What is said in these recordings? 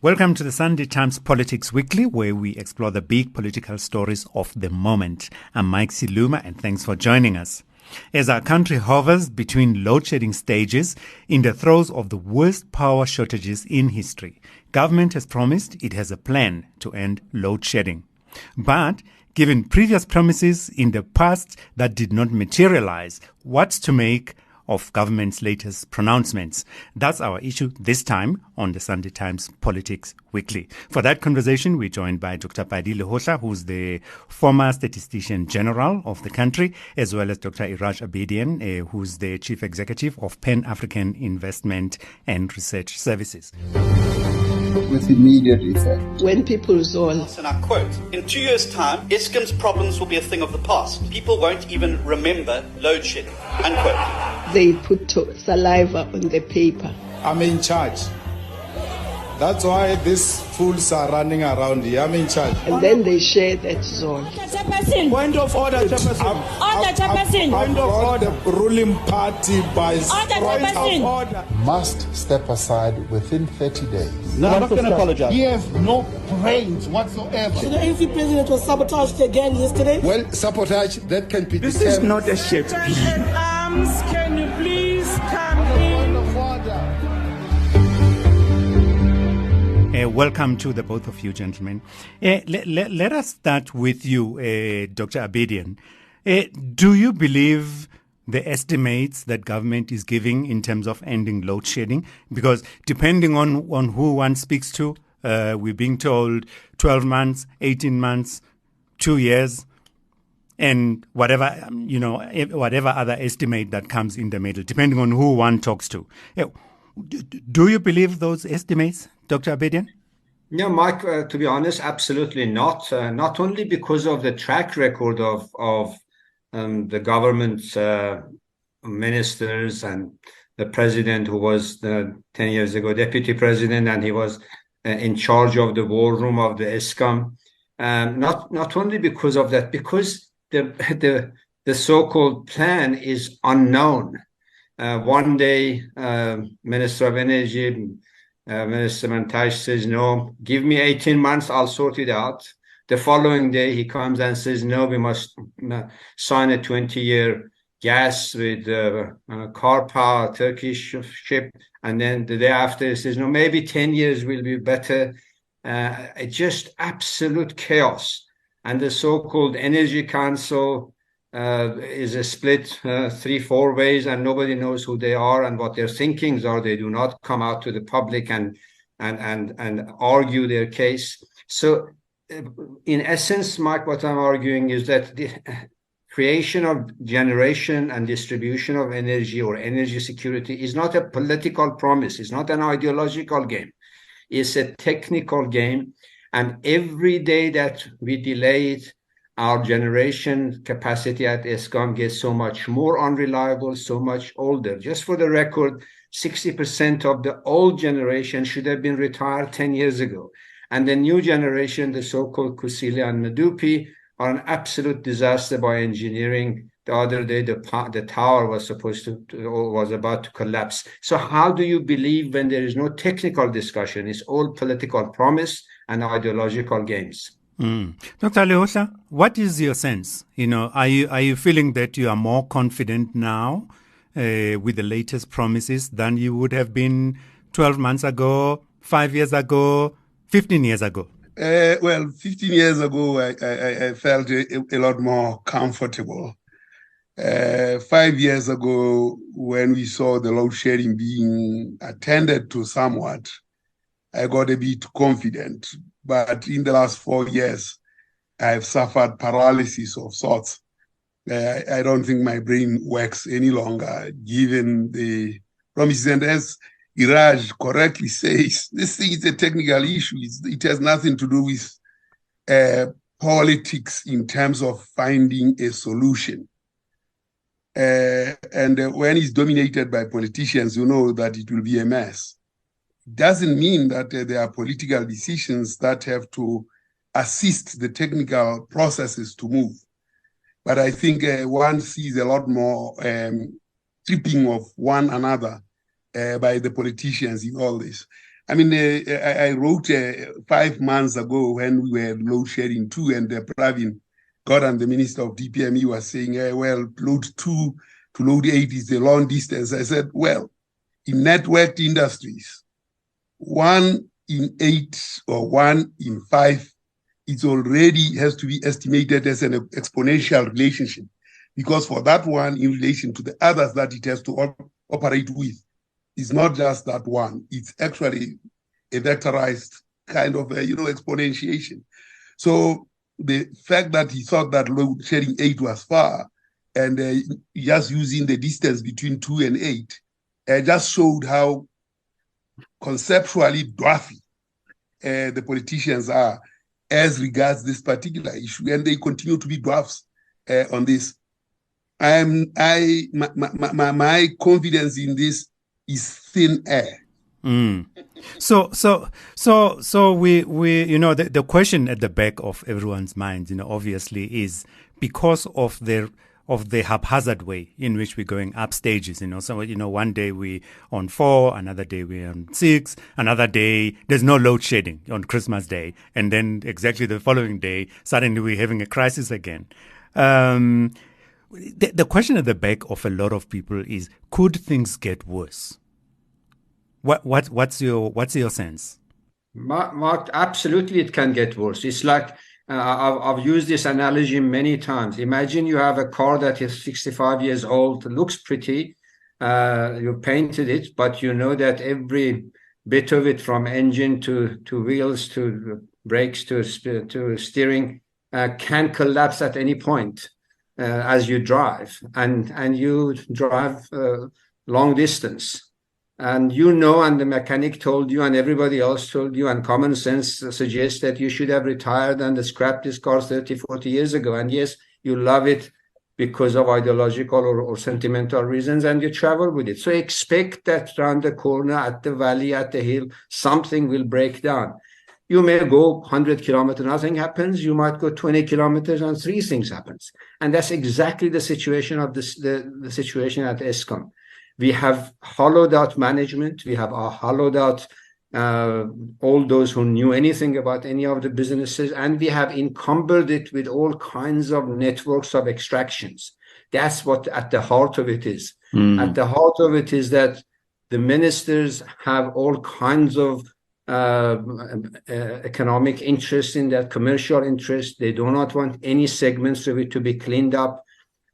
Welcome to the Sunday Times Politics Weekly, where we explore the big political stories of the moment. I'm Mike Siluma, and thanks for joining us. As our country hovers between load-shedding stages in the throes of the worst power shortages in history, government has promised it has a plan to end load-shedding. But given previous promises in the past that did not materialize, what's to make of government's latest pronouncements? That's our issue this time on the Sunday Times Politics Weekly. For that conversation, we're joined by Dr Pali Lehohla, who's the former statistician-general of the country, as well as Dr Iraj Abedian, who's the chief executive of Pan-African Investment and Research Services. With immediate effect. When people zone. And I quote, in 2 years' time, Eskom's problems will be a thing of the past. People won't even remember load shedding. Unquote. They put saliva on the paper. I'm in charge. That's why these fools are running around here. I'm in charge. And then they share that zone. Point of order, Chairperson. Point of order. The ruling party by point of order Must step aside within 30 days. No, I'm not going to apologize. He has no brains whatsoever. So the ANC president was sabotaged again yesterday? Well, sabotage, that can be This is not a Shakespeare. Can you please come in? Welcome to the both of you, gentlemen. Let us start with you, Dr. Abedian. Do you believe the estimates that government is giving in terms of ending load shedding? Because depending on who one speaks to, we're being told 12 months, 18 months, 2 years, and whatever other estimate that comes in the middle, depending on who one talks to. Do you believe those estimates, Dr. Abedian? No, Mike, to be honest, absolutely not. Not only because of the track record of the government ministers and the president who was 10 years ago deputy president, and he was in charge of the war room of the Eskom. Not only because of that, because the so-called plan is unknown. One day, Minister of Energy, Minister Mantaj says, no, give me 18 months, I'll sort it out. The following day, he comes and says, no, we must sign a 20-year gas with car power, Turkish ship. And then the day after, he says, no, maybe 10 years will be better. Just absolute chaos. And the so-called Energy Council is a split 3-4 ways, and nobody knows who they are and what their thinkings are. They do not come out to the public and argue their case. So in essence, Mike, what I'm arguing is that the creation of generation and distribution of energy or energy security is not a political promise. It's not an ideological game. It's a technical game. And every day that we delay it, our generation capacity at Eskom gets so much more unreliable, so much older. Just for the record, 60% of the old generation should have been retired 10 years ago. And the new generation, the so-called Kusile and Medupi, are an absolute disaster by engineering. The other day, the tower was about to collapse. So how do you believe when there is no technical discussion? It's all political promise and ideological games. Dr. Lehohla, what is your sense? Are you feeling that you are more confident now with the latest promises than you would have been 12 months ago, 5 years ago, 15 years ago? 15 years ago, I felt a lot more comfortable. 5 years ago, when we saw the load shedding being attended to somewhat, I got a bit confident. But in the last 4 years, I've suffered paralysis of sorts. I don't think my brain works any longer, given the promises. And as Iraj correctly says, this thing is a technical issue. It has nothing to do with politics in terms of finding a solution. And when it's dominated by politicians, you know that it will be a mess. It doesn't mean that there are political decisions that have to assist the technical processes to move. But I think one sees a lot more tripping of one another by the politicians in all this. I mean, I wrote 5 months ago when we were load sharing 2, and Pravin Gordhan, the Minister of DPME, was saying, well, load 2 to load 8 is a long distance. I said, well, in networked industries, 1 in 8 or 1 in 5, it already has to be estimated as an exponential relationship, because for that one in relation to the others that it has to operate with, it's not just that one, it's actually a vectorized kind of, exponentiation. So the fact that he thought that load sharing 8 was far, and just using the distance between 2 and 8, just showed how conceptually dwarfy the politicians are as regards this particular issue, and they continue to be dwarfs on this. My confidence in this is thin air. So we the question at the back of everyone's minds, obviously is because of the haphazard way in which we're going up stages, So, one day we on 4, another day we're on 6, another day there's no load shedding on Christmas Day, and then exactly the following day suddenly we're having a crisis again. The question at the back of a lot of people is, could things get worse? What's your sense? Mark, absolutely it can get worse. It's like, I've used this analogy many times. Imagine you have a car that is 65 years old, looks pretty, you painted it, but you know that every bit of it, from engine to wheels to brakes to steering, can collapse at any point as you drive, and you drive long distance. And and the mechanic told you, and everybody else told you, and common sense suggests that you should have retired and scrapped this car 30, 40 years ago. And yes, you love it because of ideological or sentimental reasons, and you travel with it. So expect that around the corner, at the valley, at the hill, something will break down. You may go 100 kilometers, nothing happens. You might go 20 kilometers and 3 things happens. And that's exactly the situation of the situation at Eskom. We have hollowed out management. We have hollowed out all those who knew anything about any of the businesses, and we have encumbered it with all kinds of networks of extractions. That's what at the heart of it is. At the heart of it is that the ministers have all kinds of economic interest in that, commercial interest. They do not want any segments of it to be cleaned up.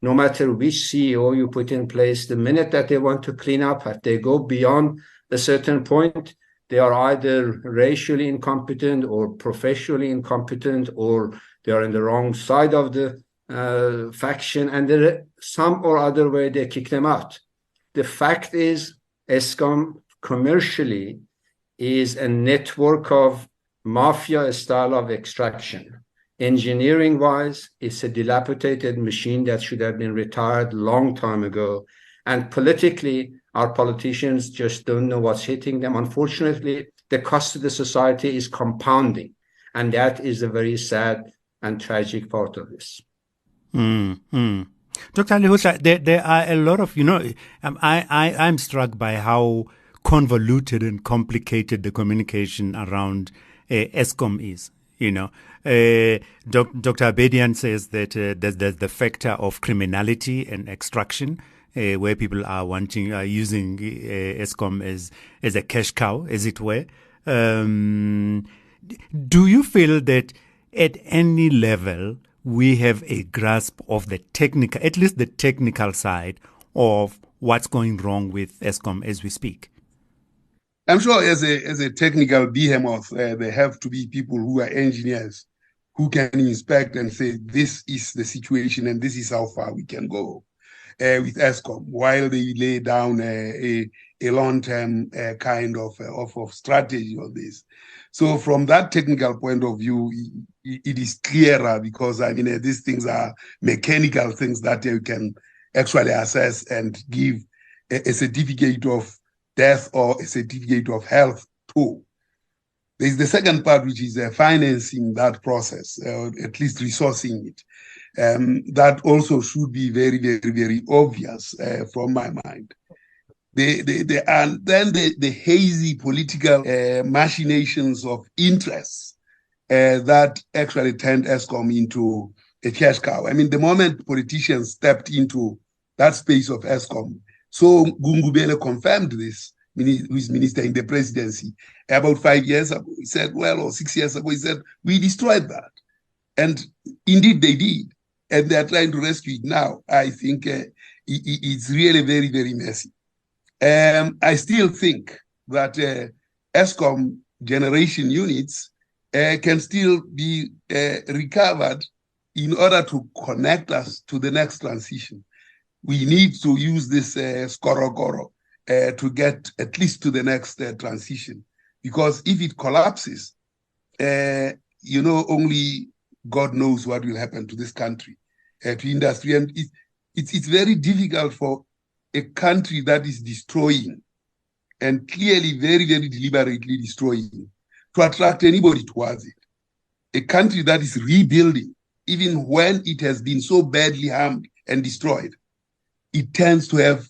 No matter which CEO you put in place, the minute that they want to clean up, if they go beyond a certain point, they are either racially incompetent or professionally incompetent, or they are in the wrong side of the faction, and there some or other way they kick them out. The fact is, Eskom commercially is a network of mafia style of extraction. Engineering-wise, it's a dilapidated machine that should have been retired long time ago. And politically, our politicians just don't know what's hitting them. Unfortunately, the cost to the society is compounding. And that is a very sad and tragic part of this. Dr. Lehohla, there are a lot of, I'm struck by how convoluted and complicated the communication around Eskom is. Dr. Abedian says that there's the factor of criminality and extraction, where people are using Eskom as a cash cow, as it were. Do you feel that at any level we have a grasp of the technical, at least the technical side of what's going wrong with Eskom as we speak? I'm sure as a technical behemoth, there have to be people who are engineers who can inspect and say, this is the situation and this is how far we can go with Eskom, while they lay down a long-term kind of strategy on this. So from that technical point of view, it is clearer, because these things are mechanical things that you can actually assess and give a certificate of death or a certificate of health to. There's the second part, which is financing that process, at least resourcing it. That also should be very, very, very obvious from my mind. And then the hazy political machinations of interests that actually turned Eskom into a cash cow. I mean, the moment politicians stepped into that space of Eskom, so Gungubele confirmed this, who is minister in the presidency, about 5 years ago. He said, well, or 6 years ago, he said, we destroyed that. And indeed they did. And they're trying to rescue it now. I think it's really very, very messy. I still think that Eskom generation units can still be recovered in order to connect us to the next transition. We need to use this skorokoro to get at least to the next transition. Because if it collapses, only God knows what will happen to this country, to industry. And it's very difficult for a country that is destroying and clearly very, very deliberately destroying to attract anybody towards it. A country that is rebuilding, even when it has been so badly harmed and destroyed, it tends to have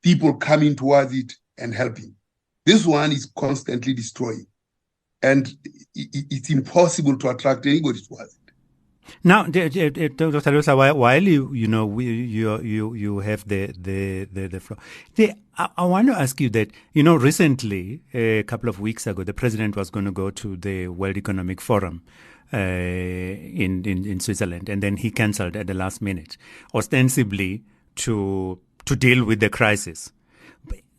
people coming towards it and helping. This one is constantly destroying, and it's impossible to attract anybody towards it. Now, Dr. Lehohla, while you have the floor, I want to ask you that, recently, a couple of weeks ago, the president was going to go to the World Economic Forum in Switzerland, and then he cancelled at the last minute, ostensibly to deal with the crisis.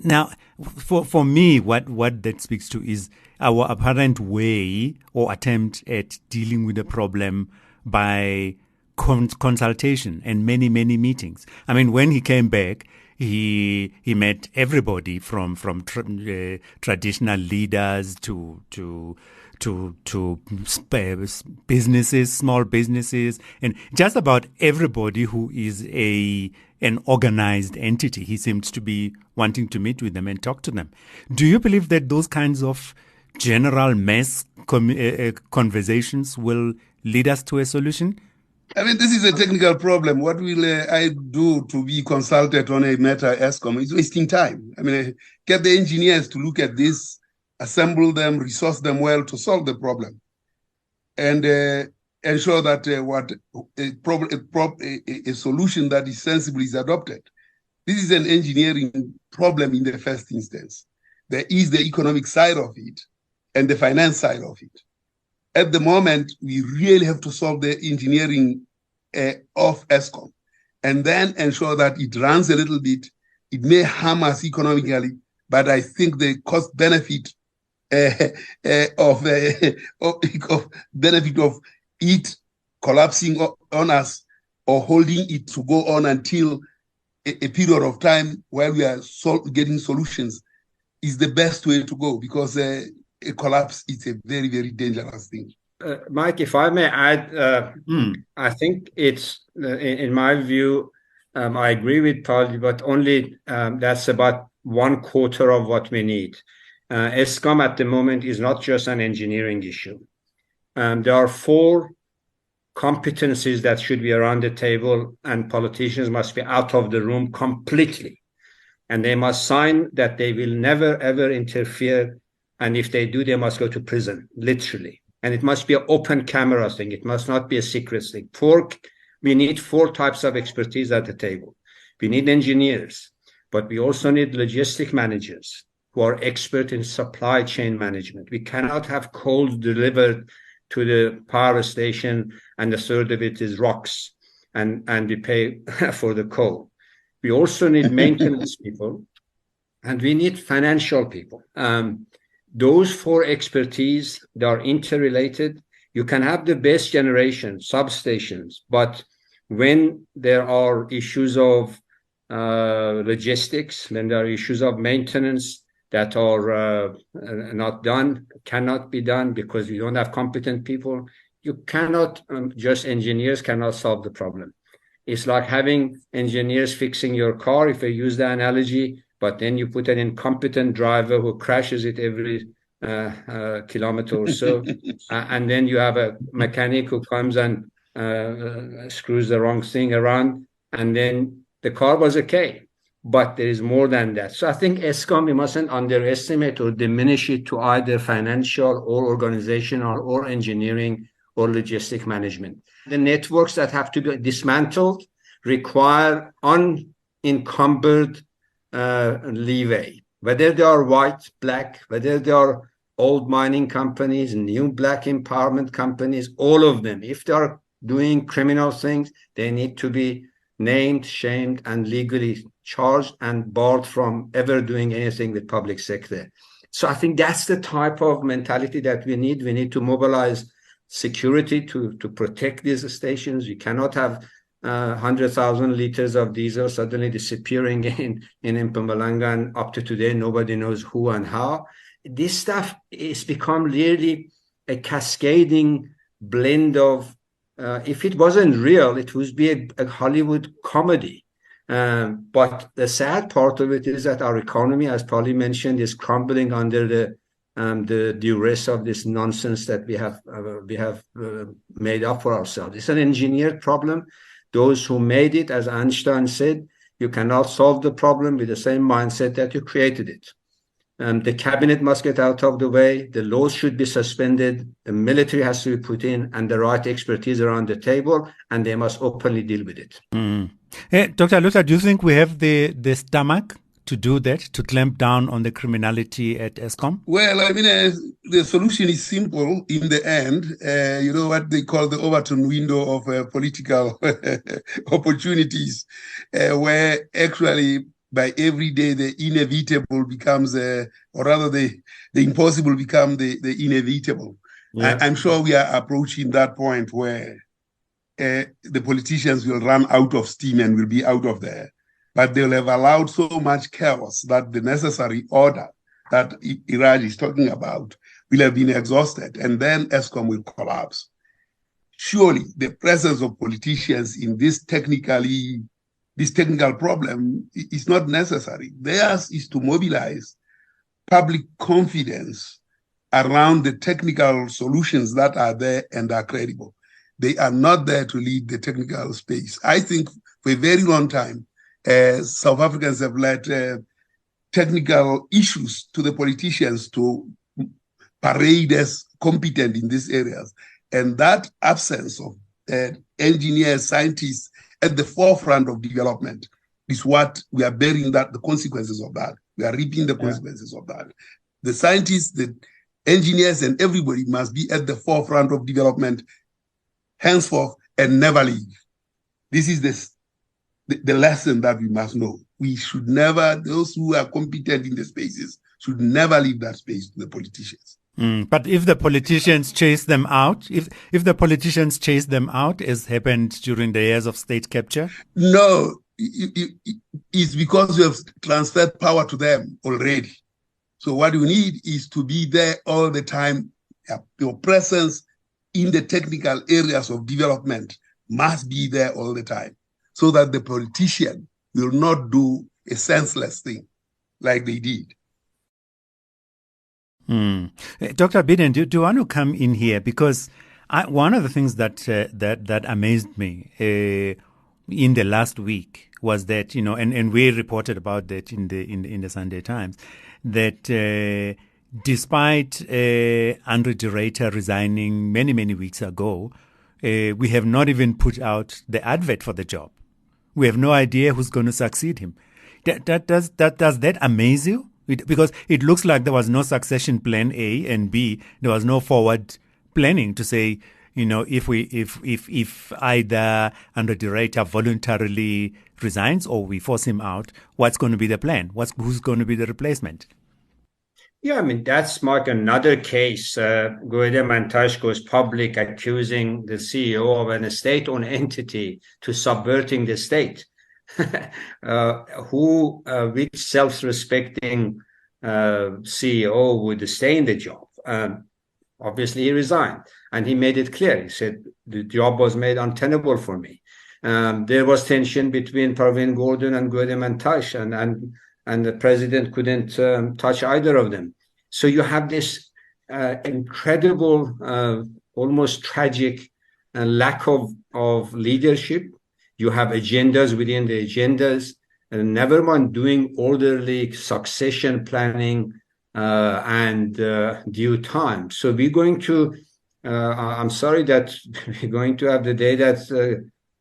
Now, for me, what that speaks to is our apparent way or attempt at dealing with the problem by consultation and many, many meetings. I mean, when he came back, he met everybody from traditional leaders to businesses, small businesses, and just about everybody who is an organized entity. He seems to be wanting to meet with them and talk to them. Do you believe that those kinds of general mass conversations will lead us to a solution? I mean, this is a technical problem. What will I do to be consulted on a matter Eskom? It's wasting time. I mean, get the engineers to look at this, assemble them, resource them well to solve the problem, and ensure that a solution that is sensible is adopted. This is an engineering problem in the first instance. There is the economic side of it and the finance side of it. At the moment, we really have to solve the engineering of Eskom and then ensure that it runs a little bit. It may harm us economically, but I think the cost benefit of it collapsing on us or holding it to go on until a period of time where we are getting solutions is the best way to go, because a collapse is a very, very dangerous thing. Mike, if I may add, I think it's, in my view, I agree with Pali, but only that's about 1/4 of what we need. Eskom at the moment is not just an engineering issue. There are 4 competencies that should be around the table, and politicians must be out of the room completely. And they must sign that they will never, ever interfere. And if they do, they must go to prison, literally. And it must be an open camera thing. It must not be a secret thing. We need 4 types of expertise at the table. We need engineers, but we also need logistic managers who are expert in supply chain management. We cannot have coal delivered to the power station and a third of it is rocks and we pay for the coal. We also need maintenance people, and we need financial people. Those 4 expertise, they are interrelated. You can have the best generation, substations, but when there are issues of logistics, when there are issues of maintenance that are not done, cannot be done because you don't have competent people, you cannot, just engineers cannot solve the problem. It's like having engineers fixing your car, if I use the analogy, but then you put an incompetent driver who crashes it every kilometer or so, and then you have a mechanic who comes and screws the wrong thing around, and then the car was okay. but there is more than that. So I think Eskom, we mustn't underestimate or diminish it to either financial or organizational or engineering or logistic management. The networks that have to be dismantled require unencumbered leeway, whether they are white, black, whether they are old mining companies, new black empowerment companies, all of them. If they are doing criminal things, they need to be named, shamed, and legally charged and barred from ever doing anything with public sector. So I think that's the type of mentality that we need. We need to mobilize security to protect these stations. You cannot have 100,000 liters of diesel suddenly disappearing in Mpumalanga, and up to today, nobody knows who and how. This stuff is become really a cascading blend of, if it wasn't real, it would be a Hollywood comedy. But the sad part of it is that our economy, as Pali mentioned, is crumbling under the duress of this nonsense that we have made up for ourselves. It's an engineered problem. Those who made it, as Einstein said, you cannot solve the problem with the same mindset that you created it. The cabinet must get out of the way. The laws should be suspended. The military has to be put in, and the right expertise around the table, and they must openly deal with it. Hey, Dr. Lehohla, do you think we have the stomach to do that, to clamp down on the criminality at Eskom? Well, I mean, the solution is simple in the end. You know what they call the Overton window of political opportunities, where actually by every day the inevitable becomes, or rather the impossible become the inevitable. Yeah. I'm sure we are approaching that point where the politicians will run out of steam and will be out of there. But they'll have allowed so much chaos that the necessary order that Iraj is talking about will have been exhausted, and then Eskom will collapse. Surely the presence of politicians in this technical problem is not necessary. Theirs is to mobilize public confidence around the technical solutions that are there and are credible. They are not there to lead the technical space. I think for a very long time, South Africans have let technical issues to the politicians to parade as competent in these areas. And that absence of engineers, scientists at the forefront of development is what we are bearing the consequences of that. We are reaping the consequences of that. The scientists, the engineers, and everybody must be at the forefront of development henceforth and never leave. This is the lesson that we must know. We should never, those who are competent in the spaces should never leave that space to the politicians. But if the politicians chase them out, if the politicians chase them out, as happened during the years of state capture? No, it's because we have transferred power to them already. So what we need is to be there all the time. Your presence in the technical areas of development must be there all the time, so that the politician will not do a senseless thing like they did. Dr. Abedian, do you want to come in here? Because one of the things that amazed me in the last week was that, you know, and we reported about that in the Sunday Times, that despite Andre de Ruyter resigning many weeks ago, we have not even put out the advert for the job. We have no idea who's going to succeed him. Does that amaze you? Because it looks like there was no succession plan A and B. There was no forward planning to say, you know, if either Andre de Ruyter voluntarily resigns or we force him out, what's going to be the plan? Who's going to be the replacement? Yeah, I mean, that's Mark, another case. Gwede Mantashe goes public accusing the CEO of an state-owned entity to subverting the state. Which self-respecting CEO would stay in the job? Obviously, he resigned, and he made it clear. He said, the job was made untenable for me. There was tension between Pravin Gordhan and Gwede Mantashe, and the president couldn't touch either of them. So you have this incredible, almost tragic lack of leadership. You have agendas within the agendas. never mind doing orderly succession planning and due time. So we're going to, I'm sorry that we're going to have the day that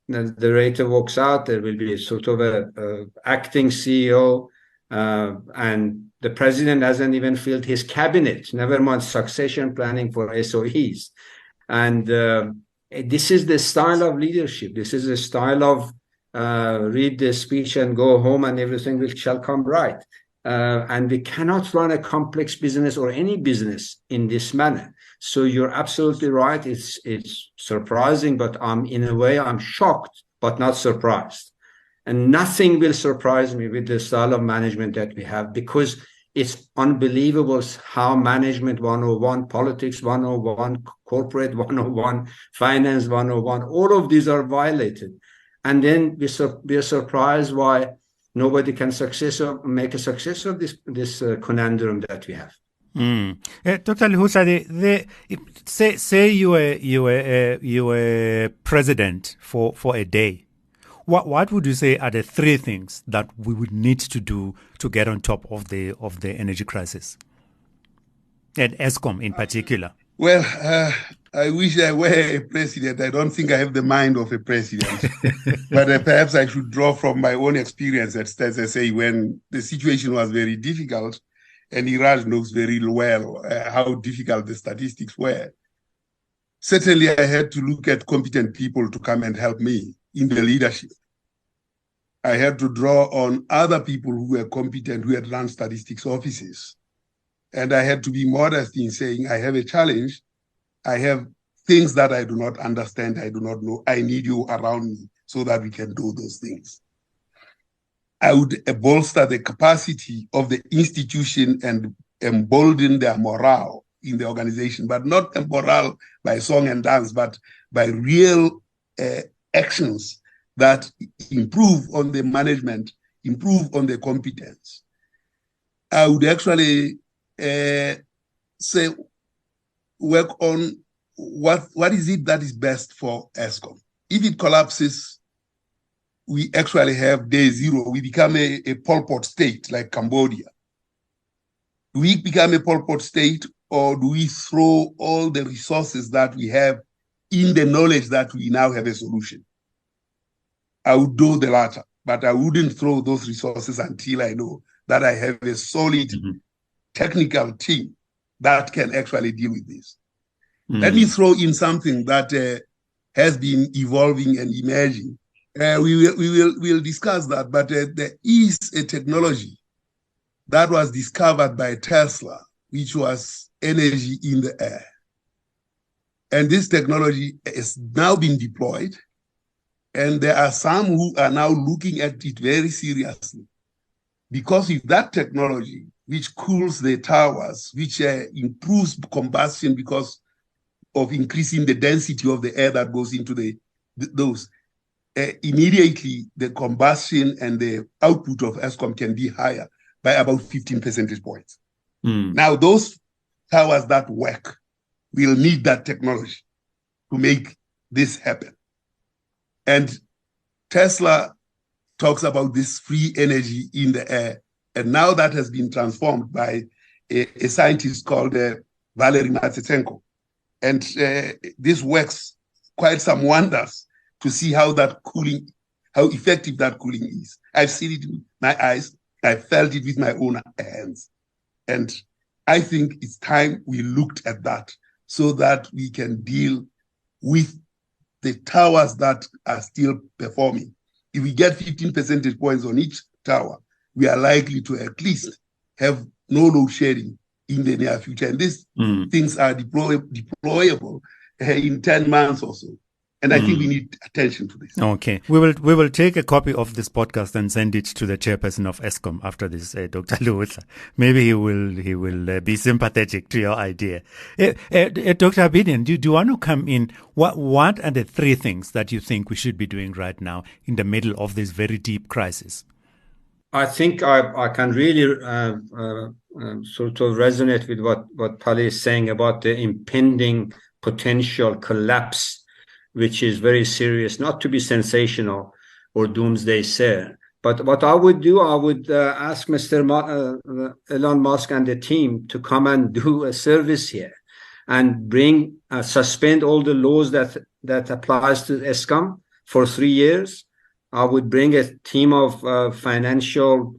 the Reuter walks out. There will be a sort of a acting CEO, and the president hasn't even filled his cabinet, never mind succession planning for SOEs. And this is the style of leadership. This is the style of read the speech and go home and everything shall come right. And we cannot run a complex business or any business in this manner. So you're absolutely right. It's surprising, but in a way, I'm shocked, but not surprised. And nothing will surprise me with the style of management that we have, because it's unbelievable how management 101, politics 101, corporate 101, finance 101, all of these are violated. And then we're surprised why nobody can make a success of this conundrum that we have. Dr. Lehohla, say you were president for a day. What would you say are the three things that we would need to do to get on top of the energy crisis, and Eskom in particular? Well, I wish I were a president. I don't think I have the mind of a president. But perhaps I should draw from my own experience at STSA when the situation was very difficult, and Iraj knows very well how difficult the statistics were. Certainly, I had to look at competent people to come and help me in the leadership. I had to draw on other people who were competent, who had run statistics offices. And I had to be modest in saying, I have a challenge. I have things that I do not understand, I do not know. I need you around me so that we can do those things. I would bolster the capacity of the institution and embolden their morale in the organization, but not a morale by song and dance, but by real actions that improve on the management, improve on the competence. I would actually say, work on what is it that is best for Eskom. If it collapses, we actually have day zero. We become a Pol Pot state like Cambodia. Do we become a Pol Pot state, or do we throw all the resources that we have in the knowledge that we now have a solution? I would do the latter, but I wouldn't throw those resources until I know that I have a solid technical team that can actually deal with this. Let me throw in something that has been evolving and emerging. We'll discuss that, but there is a technology that was discovered by Tesla, which was energy in the air. And this technology is now being deployed. And there are some who are now looking at it very seriously. Because if that technology, which cools the towers, which improves combustion because of increasing the density of the air that goes into those, immediately the combustion and the output of Eskom can be higher by about 15 percentage points. Now, those towers that work will need that technology to make this happen. And Tesla talks about this free energy in the air. And now that has been transformed by a scientist called Valery Matsenko. And this works quite some wonders to see how effective that cooling is. I've seen it with my eyes. I felt it with my own hands. And I think it's time we looked at that so that we can deal with the towers that are still performing. If we get 15 percentage points on each tower, we are likely to at least have no load shedding in the near future. And these things are deployable in 10 months or so. And I think we need attention to this. Okay. We will take a copy of this podcast and send it to the chairperson of Eskom after this, Dr. Lehohla. Maybe he will be sympathetic to your idea. Dr. Abedian, do you want to come in? What are the three things that you think we should be doing right now in the middle of this very deep crisis? I think I can really sort of resonate with what Pali is saying about the impending potential collapse, which is very serious, not to be sensational or doomsday But what I would do, I would ask Mr. Elon Musk and the team to come and do a service here and bring suspend all the laws that applies to Eskom for 3 years. I would bring a team of financial,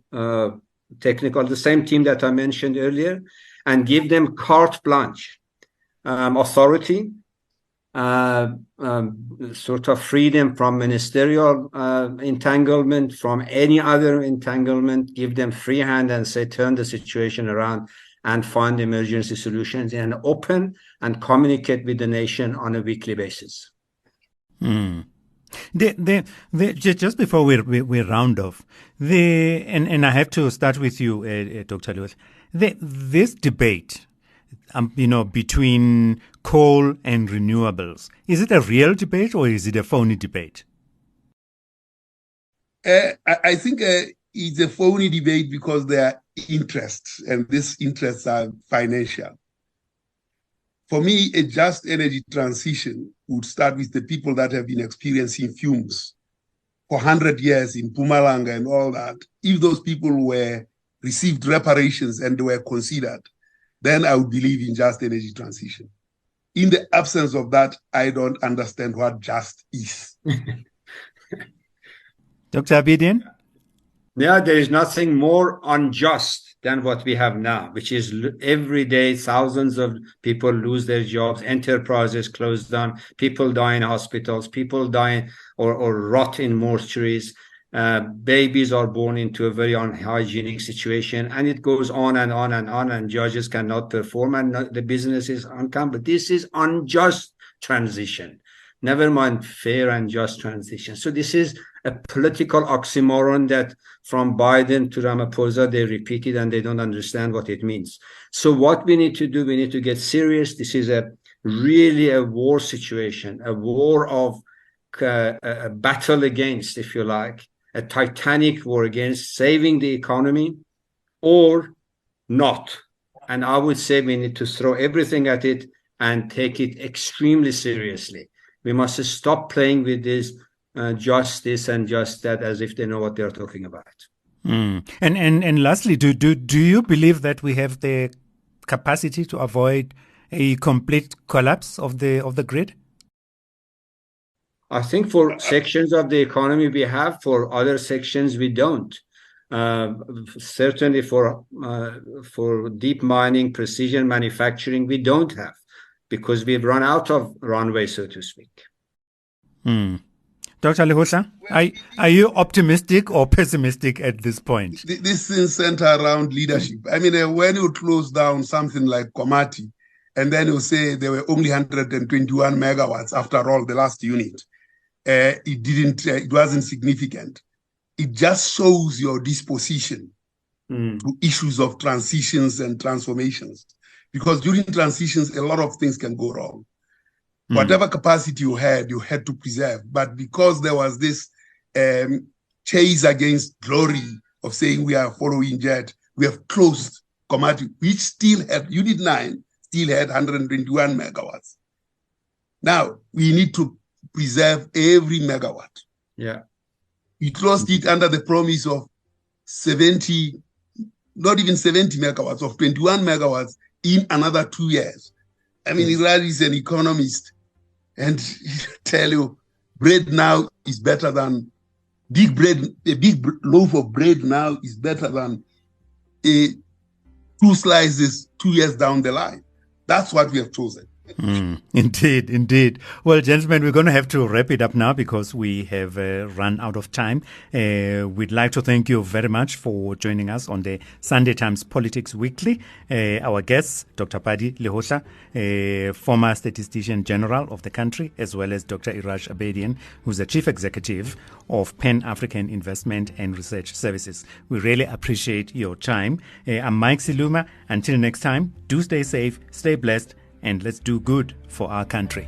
technical, the same team that I mentioned earlier, and give them carte blanche authority, sort of freedom from ministerial entanglement, from any other entanglement, give them free hand and say, turn the situation around and find emergency solutions and open and communicate with the nation on a weekly basis. Just before we round off, and I have to start with you, Dr. Lehohla, this debate, between coal and renewables, is it a real debate or is it a phony debate? I think it's a phony debate because there are interests, and these interests are financial. For me, a just energy transition would start with the people that have been experiencing fumes for 100 years in Mpumalanga and all that. If those people received reparations and were considered, then I would believe in just energy transition. In the absence of that, I don't understand what just is. Dr. Abedian? Yeah, there is nothing more unjust than what we have now, which is every day thousands of people lose their jobs, enterprises close down, people die in hospitals, people die or rot in mortuaries, babies are born into a very unhygienic situation, and it goes on and on and on, and judges cannot perform, and the business is uncomfortable. This is unjust transition. Never mind fair and just transition. So this is a political oxymoron that from Biden to Ramaphosa, they repeat it and they don't understand what it means. So what we need to do, we need to get serious. This is really a war situation, a war of a battle against, if you like, a titanic war against saving the economy or not. And I would say we need to throw everything at it and take it extremely seriously. We must stop playing with this just this and just that as if they know what they're talking about. And lastly, do you believe that we have the capacity to avoid a complete collapse of the grid? I think for sections of the economy we have, for other sections we don't. Certainly for deep mining, precision manufacturing, we don't have, because we've run out of runway, so to speak. Dr. Lehohla, are you optimistic or pessimistic at this point? This thing centers around leadership. I mean, when you close down something like Komati, and then you say there were only 121 megawatts after all, the last unit, it wasn't significant. It just shows your disposition to issues of transitions and transformations. Because during transitions, a lot of things can go wrong. Whatever capacity you had to preserve. But because there was this chase against glory of saying we are following jet, we have closed Komati, which still had, Unit 9 still had 121 megawatts. Now, we need to preserve every megawatt. Yeah. We closed it under the promise of 70, not even 70 megawatts, of 21 megawatts in another 2 years. I mean, Iraj is an economist, and he'll tell you, bread now is better than a big loaf of bread now is better than 2 slices 2 years down the line. That's what we have chosen. Indeed. Well, gentlemen, we're going to have to wrap it up now because we have run out of time. We'd like to thank you very much for joining us on the Sunday Times Politics Weekly. Our guests, Dr. Pali Lehohla, former statistician-general of the country, as well as Dr. Iraj Abedian, who's the chief executive of Pan-African Investment and Research Services. We really appreciate your time. I'm Mike Siluma. Until next time, do stay safe, stay blessed, and let's do good for our country.